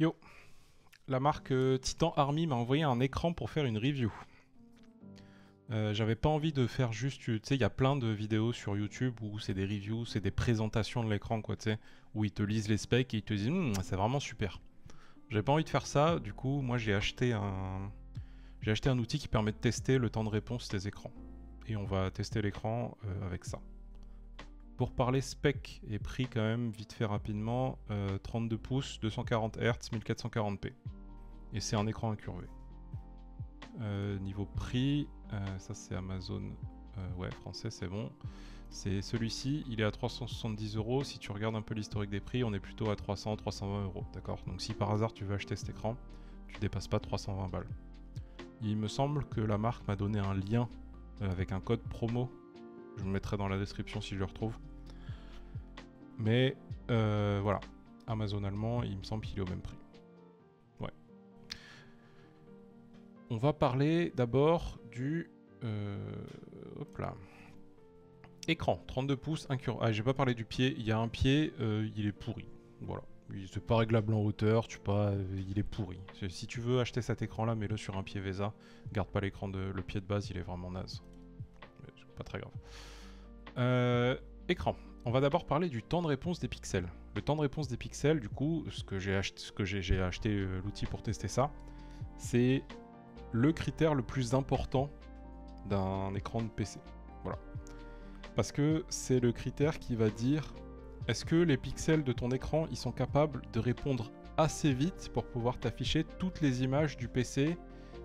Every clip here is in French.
Yo, la marque Titan Army m'a envoyé un écran pour faire une review. J'avais pas envie de faire juste, tu sais, il y a plein de vidéos sur YouTube où c'est des reviews, c'est des présentations de l'écran, quoi, tu sais, où ils te lisent les specs et ils te disent c'est vraiment super. J'avais pas envie de faire ça, du coup, moi j'ai acheté un outil qui permet de tester le temps de réponse des écrans. Et on va tester l'écran avec ça. Pour parler spec et prix quand même, vite fait rapidement, 32 pouces, 240 Hz, 1440p. Et c'est un écran incurvé. Niveau prix, ça c'est Amazon, ouais français c'est bon. C'est celui-ci, il est à 370 €. Si tu regardes un peu l'historique des prix, on est plutôt à 300-320 €, d'accord. Donc si par hasard tu veux acheter cet écran, tu dépasses pas 320 balles. Il me semble que la marque m'a donné un lien avec un code promo. Je le mettrai dans la description si je le retrouve. Mais voilà, Amazon allemand, il me semble qu'il est au même prix. Ouais. On va parler d'abord du... hop là. Écran, 32 pouces, incurvé. Ah, j'ai pas parlé du pied. Il y a un pied, il est pourri. Voilà. C'est pas réglable en hauteur, tu pas, il est pourri. Si tu veux acheter cet écran-là, mets-le sur un pied VESA. Garde pas l'écran le pied de base, il est vraiment naze. C'est pas très grave. Écran. On va d'abord parler du temps de réponse des pixels. Le temps de réponse des pixels, du coup, j'ai acheté l'outil pour tester ça, c'est le critère le plus important d'un écran de PC. Voilà. Parce que c'est le critère qui va dire est-ce que les pixels de ton écran ils sont capables de répondre assez vite pour pouvoir t'afficher toutes les images du PC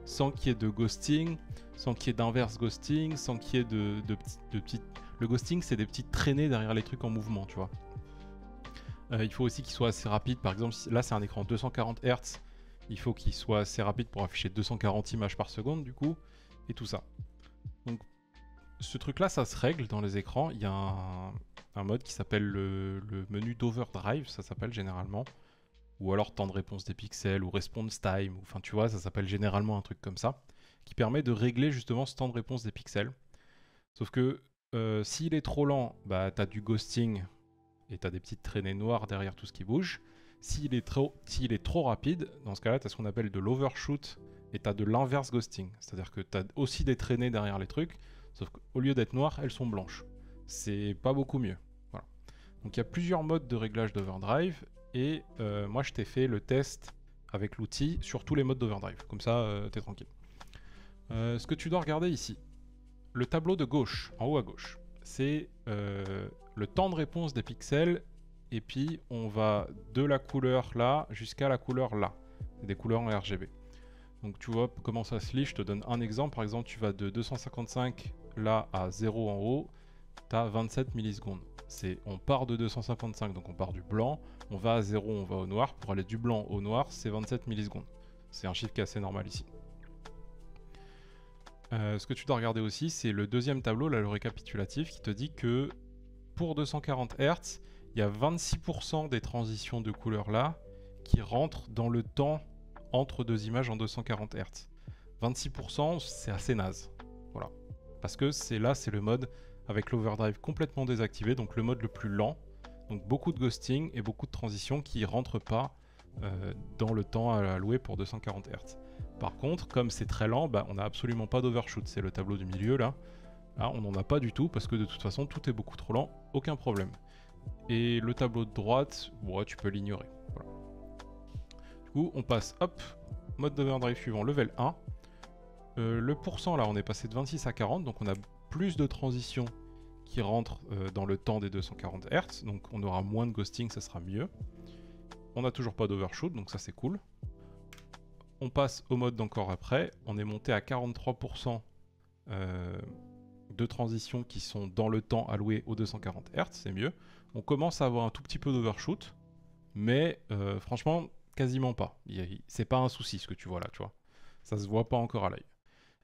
sans qu'il y ait de ghosting, sans qu'il y ait d'inverse ghosting, sans qu'il y ait de petites... Le ghosting, c'est des petites traînées derrière les trucs en mouvement, tu vois. Il faut aussi qu'il soit assez rapide. Par exemple, là, c'est un écran 240 Hz. Il faut qu'il soit assez rapide pour afficher 240 images par seconde, du coup, et tout ça. Donc, ce truc-là, ça se règle dans les écrans. Il y a un mode qui s'appelle le menu d'overdrive, ça s'appelle généralement. Ou alors temps de réponse des pixels, ou response time, enfin tu vois, ça s'appelle généralement un truc comme ça, qui permet de régler justement ce temps de réponse des pixels. Sauf que s'il est trop lent, bah t'as du ghosting et t'as des petites traînées noires derrière tout ce qui bouge. S'il est trop rapide, dans ce cas-là, t'as ce qu'on appelle de l'overshoot et t'as de l'inverse ghosting. C'est-à-dire que t'as aussi des traînées derrière les trucs, sauf qu'au lieu d'être noires, elles sont blanches. C'est pas beaucoup mieux. Voilà. Donc il y a plusieurs modes de réglage d'overdrive et moi je t'ai fait le test avec l'outil sur tous les modes d'overdrive. Comme ça, t'es tranquille. Ce que tu dois regarder ici, le tableau de gauche, en haut à gauche, c'est le temps de réponse des pixels, et puis on va de la couleur là jusqu'à la couleur là. C'est des couleurs en RGB. Donc tu vois comment ça se lit, je te donne un exemple. Par exemple, tu vas de 255 là à 0 en haut, tu as 27 millisecondes. On part de 255, donc on part du blanc, on va à 0, on va au noir. Pour aller du blanc au noir, c'est 27 millisecondes. C'est un chiffre qui est assez normal ici. Ce que tu dois regarder aussi, c'est le deuxième tableau, là, le récapitulatif, qui te dit que pour 240 Hz, il y a 26% des transitions de couleurs là qui rentrent dans le temps entre deux images en 240 Hz. 26%, c'est assez naze. Voilà. Parce que c'est le mode avec l'overdrive complètement désactivé, donc le mode le plus lent. Donc beaucoup de ghosting et beaucoup de transitions qui ne rentrent pas dans le temps alloué pour 240 Hz. Par contre, comme c'est très lent, bah, on n'a absolument pas d'overshoot. C'est le tableau du milieu là. Là, on n'en a pas du tout parce que de toute façon, tout est beaucoup trop lent, aucun problème. Et le tableau de droite, ouais, tu peux l'ignorer. Voilà. Du coup, on passe, hop, mode d'overdrive suivant, level 1. Le pourcent là, on est passé de 26 à 40, donc on a plus de transitions qui rentrent dans le temps des 240 Hz, donc on aura moins de ghosting, ça sera mieux. On n'a toujours pas d'overshoot, donc ça c'est cool. On passe au mode d'encore après, on est monté à 43% de transitions qui sont dans le temps alloué aux 240 Hz, c'est mieux. On commence à avoir un tout petit peu d'overshoot, mais franchement, quasiment pas. C'est pas un souci ce que tu vois là, tu vois. Ça se voit pas encore à l'œil.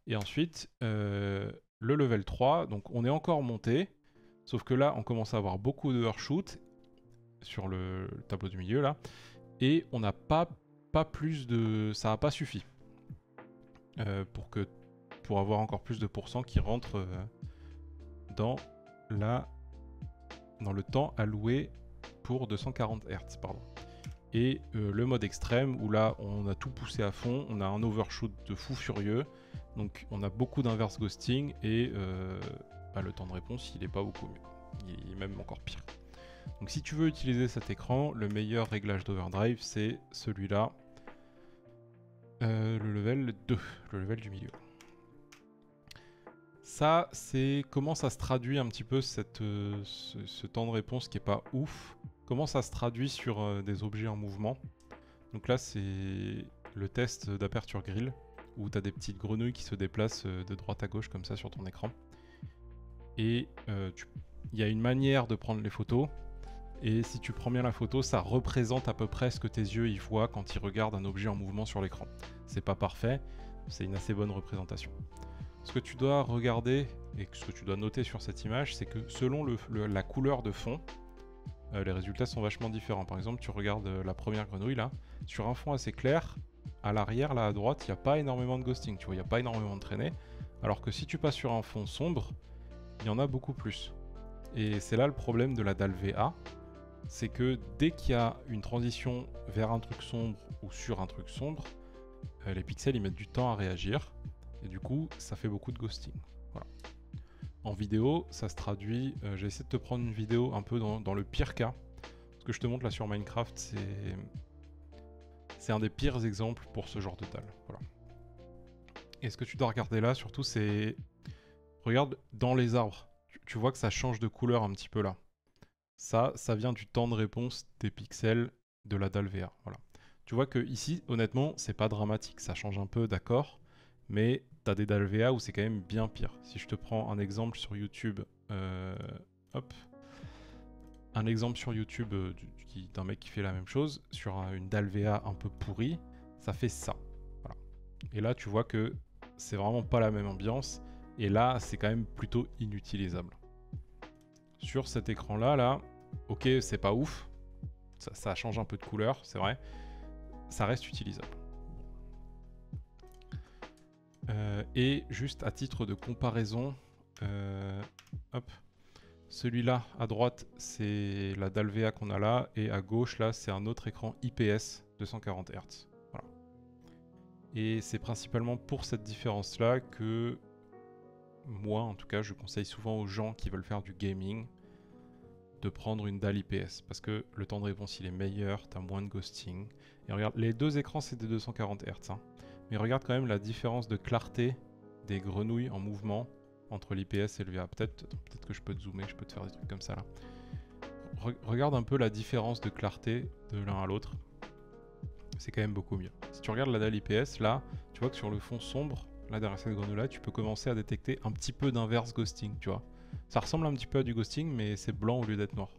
Et ensuite, le level 3, donc on est encore monté, sauf que là, on commence à avoir beaucoup d'overshoot sur le tableau du milieu là, et on n'a pas plus de... ça n'a pas suffi pour avoir encore plus de pourcents qui rentrent dans le temps alloué pour 240 Hz, pardon. Et le mode extrême où là on a tout poussé à fond, on a un overshoot de fou furieux, donc on a beaucoup d'inverse ghosting et le temps de réponse il est pas beaucoup mieux, il est même encore pire. Donc si tu veux utiliser cet écran, le meilleur réglage d'overdrive c'est celui-là, le level 2, le level du milieu. Ça, c'est comment ça se traduit un petit peu ce temps de réponse qui est pas ouf. Comment ça se traduit sur des objets en mouvement. Donc là, c'est le test d'Aperture Grill, où tu as des petites grenouilles qui se déplacent de droite à gauche comme ça sur ton écran. Et il y a une manière de prendre les photos. Et si tu prends bien la photo, ça représente à peu près ce que tes yeux y voient quand ils regardent un objet en mouvement sur l'écran. C'est pas parfait, c'est une assez bonne représentation. Ce que tu dois regarder et ce que tu dois noter sur cette image, c'est que selon la couleur de fond, les résultats sont vachement différents. Par exemple, tu regardes la première grenouille là, sur un fond assez clair, à l'arrière là à droite, il n'y a pas énormément de ghosting, tu vois, il n'y a pas énormément de traînées. Alors que si tu passes sur un fond sombre, il y en a beaucoup plus. Et c'est là le problème de la dalle VA, c'est que dès qu'il y a une transition vers un truc sombre ou sur un truc sombre, les pixels ils mettent du temps à réagir. Et du coup, ça fait beaucoup de ghosting. Voilà. En vidéo, ça se traduit... j'ai essayé de te prendre une vidéo un peu dans le pire cas. Ce que je te montre là sur Minecraft, c'est un des pires exemples pour ce genre de dalle. Voilà. Et ce que tu dois regarder là, surtout, c'est... Regarde dans les arbres. Tu vois que ça change de couleur un petit peu là. Ça vient du temps de réponse des pixels de la dalle VR. Voilà. Tu vois que ici, honnêtement, c'est pas dramatique. Ça change un peu, d'accord. Mais t'as des dalles VA où c'est quand même bien pire. Si je te prends un exemple sur YouTube, hop, un exemple sur YouTube d'un mec qui fait la même chose, sur une dalle VA un peu pourrie, ça fait ça. Voilà. Et là, tu vois que c'est vraiment pas la même ambiance, et là, c'est quand même plutôt inutilisable. Sur cet écran-là, là, ok, c'est pas ouf, ça change un peu de couleur, c'est vrai, ça reste utilisable. Et juste à titre de comparaison, hop, celui-là à droite c'est la dalle VA qu'on a là, et à gauche là c'est un autre écran IPS 240 Hz. Voilà. Et c'est principalement pour cette différence là que moi en tout cas je conseille souvent aux gens qui veulent faire du gaming de prendre une dalle IPS, parce que le temps de réponse il est meilleur, t'as moins de ghosting. Et regarde, les deux écrans c'est des 240 Hz, hein. Mais regarde quand même la différence de clarté des grenouilles en mouvement entre l'IPS et le VA. Peut-être que je peux te zoomer, je peux te faire des trucs comme ça là. Regarde un peu la différence de clarté de l'un à l'autre. C'est quand même beaucoup mieux. Si tu regardes la dalle IPS, là, tu vois que sur le fond sombre, là derrière cette grenouille là, tu peux commencer à détecter un petit peu d'inverse ghosting, tu vois. Ça ressemble un petit peu à du ghosting, mais c'est blanc au lieu d'être noir.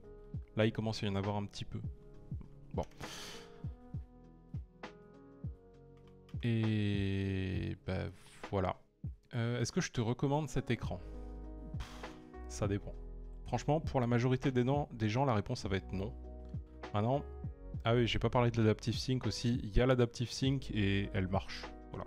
Là, il commence à y en avoir un petit peu. Bon. Et bah voilà. Est-ce que je te recommande cet écran? Ça dépend. Franchement, pour la majorité des gens, la réponse ça va être non. Maintenant, ah oui, j'ai pas parlé de l'Adaptive Sync aussi. Il y a l'Adaptive Sync et elle marche. Voilà.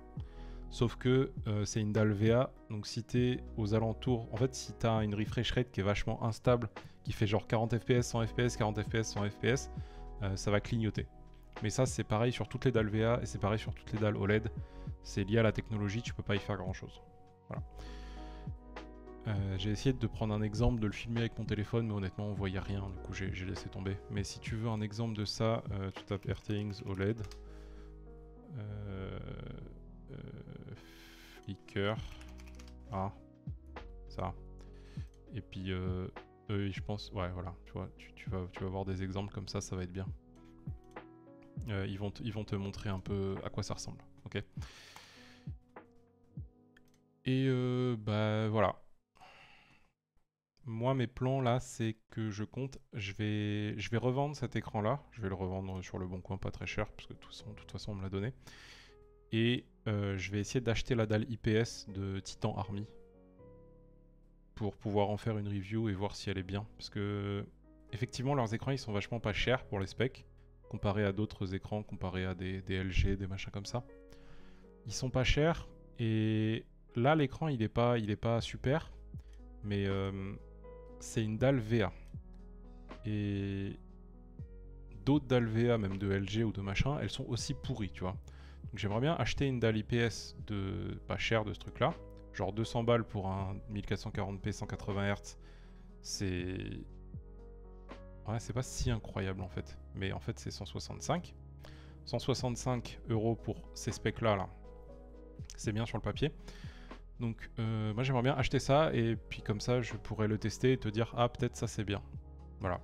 Sauf que c'est une dalle VA, donc si t'es aux alentours, en fait si t'as une refresh rate qui est vachement instable, qui fait genre 40 fps, 100 fps, 40 fps, 100 fps, ça va clignoter. Mais ça c'est pareil sur toutes les dalles VA et c'est pareil sur toutes les dalles OLED. C'est lié à la technologie, tu peux pas y faire grand chose. Voilà. J'ai essayé de prendre un exemple, de le filmer avec mon téléphone, mais honnêtement on voyait rien, du coup j'ai laissé tomber. Mais si tu veux un exemple de ça, tu tapes RTX OLED. Flickr. Ah, ça. Et puis je pense, ouais voilà, tu vois, tu vas voir des exemples comme ça va être bien. Ils vont te montrer un peu à quoi ça ressemble, ok. Et bah voilà. Moi mes plans là c'est que je compte, je vais revendre cet écran là, je vais le revendre sur le bon coin pas très cher parce que de toute façon on me l'a donné. Et je vais essayer d'acheter la dalle IPS de Titan Army pour pouvoir en faire une review et voir si elle est bien. Parce que effectivement leurs écrans ils sont vachement pas chers pour les specs comparé à d'autres écrans, comparé à des LG, des machins comme ça. Ils sont pas chers et là l'écran il est pas super, mais c'est une dalle VA. Et d'autres dalles VA, même de LG ou de machin, elles sont aussi pourries, tu vois. Donc j'aimerais bien acheter une dalle IPS de pas cher de ce truc là, genre 200 balles pour un 1440p 180 Hz, c'est... Ouais, c'est pas si incroyable en fait, mais en fait c'est 165. 165 € pour ces specs là, c'est bien sur le papier. Donc moi j'aimerais bien acheter ça et puis comme ça je pourrais le tester et te dire ah peut-être ça c'est bien. Voilà.